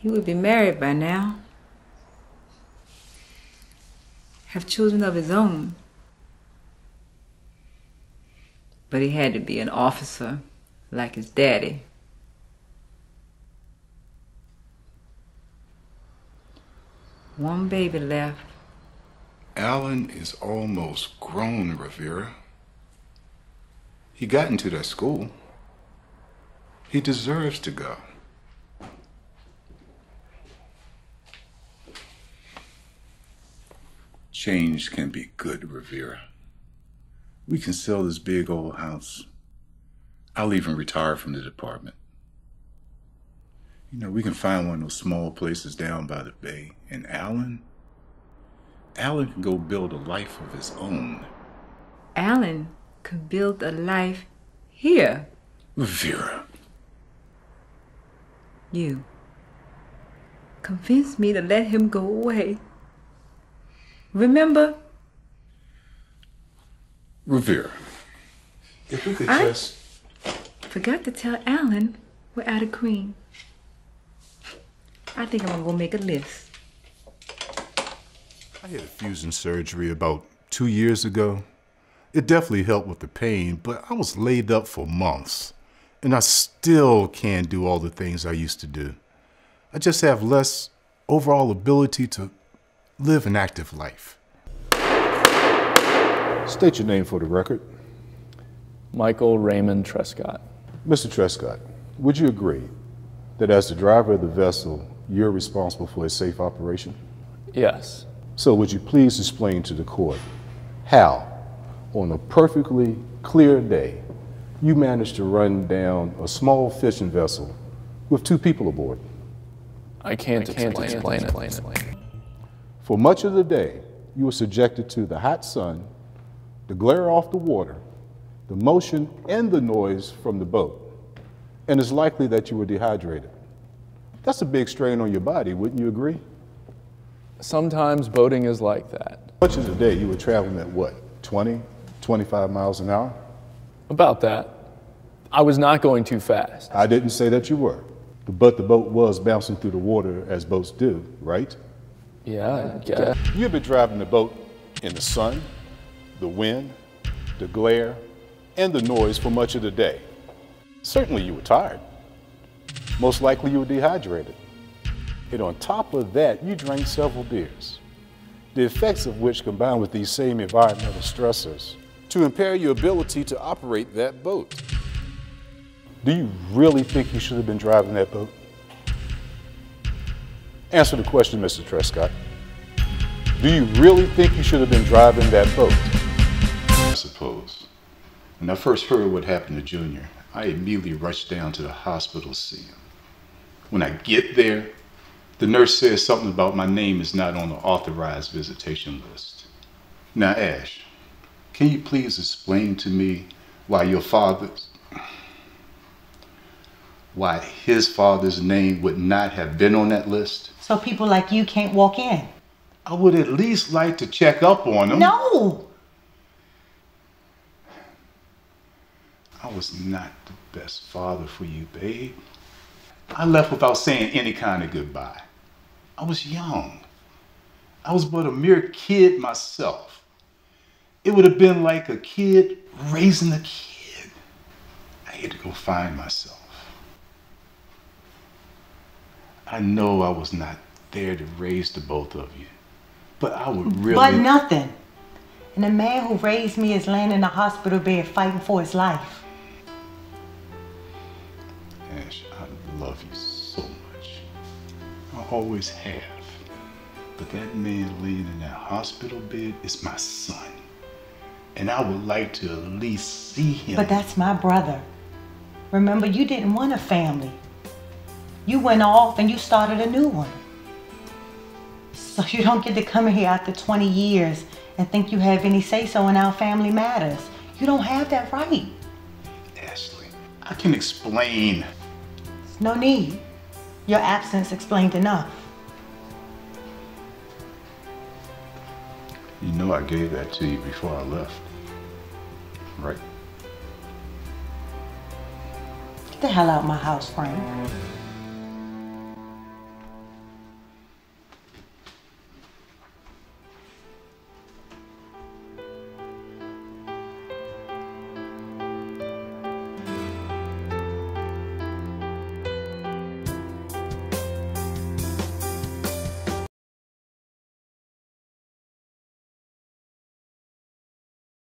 He would be married by now. Have children of his own. But he had to be an officer, like his daddy. One baby left. Alan is almost grown, Rivera. He got into that school. He deserves to go. Change can be good, Rivera. We can sell this big old house. I'll even retire from the department. You know, we can find one of those small places down by the bay. And Alan can go build a life of his own. Alan could build a life here. Rivera. You convinced me to let him go away. Remember? Rivera, if we could just... Forgot to tell Alan we're out of cream. I think I'm gonna go make a list. I had a fusion surgery about 2 years ago. It definitely helped with the pain, but I was laid up for months, and I still can't do all the things I used to do. I just have less overall ability to live an active life. State your name for the record. Michael Raymond Trescott. Mr. Trescott, would you agree that as the driver of the vessel, you're responsible for its safe operation? Yes. So would you please explain to the court how, on a perfectly clear day, you managed to run down a small fishing vessel with 2 people aboard? I can't explain it. For much of the day, you were subjected to the hot sun, the glare off the water, the motion and the noise from the boat, and it's likely that you were dehydrated. That's a big strain on your body, wouldn't you agree? Sometimes boating is like that. Much of the day you were traveling at what, 20, 25 miles an hour? About that. I was not going too fast. I didn't say that you were, but the boat was bouncing through the water as boats do, right? Yeah, I guess. You've been driving the boat in the sun, the wind, the glare, and the noise for much of the day. Certainly you were tired. Most likely you were dehydrated. And on top of that, you drank several beers, the effects of which combine with these same environmental stressors to impair your ability to operate that boat. Do you really think you should have been driving that boat? Answer the question, Mr. Trescott. Do you really think you should have been driving that boat? I suppose. When I first heard what happened to Junior, I immediately rushed down to the hospital to see him. When I get there, the nurse says something about my name is not on the authorized visitation list. Now, Ash, can you please explain to me why his father's name would not have been on that list? So people like you can't walk in? I would at least like to check up on him. No! I was not the best father for you, babe. I left without saying any kind of goodbye. I was young. I was but a mere kid myself. It would have been like a kid raising a kid. I had to go find myself. I know I was not there to raise the both of you, but I would really... But nothing. And the man who raised me is laying in a hospital bed fighting for his life. Ash, I love you so much. I always have. But that man laying in that hospital bed is my son. And I would like to at least see him. But that's my brother. Remember, you didn't want a family. You went off and you started a new one. So you don't get to come here after 20 years and think you have any say-so in our family matters. You don't have that right. Ashley, I can explain. There's no need. Your absence explained enough. You know I gave that to you before I left, right? Get the hell out of my house, Frank.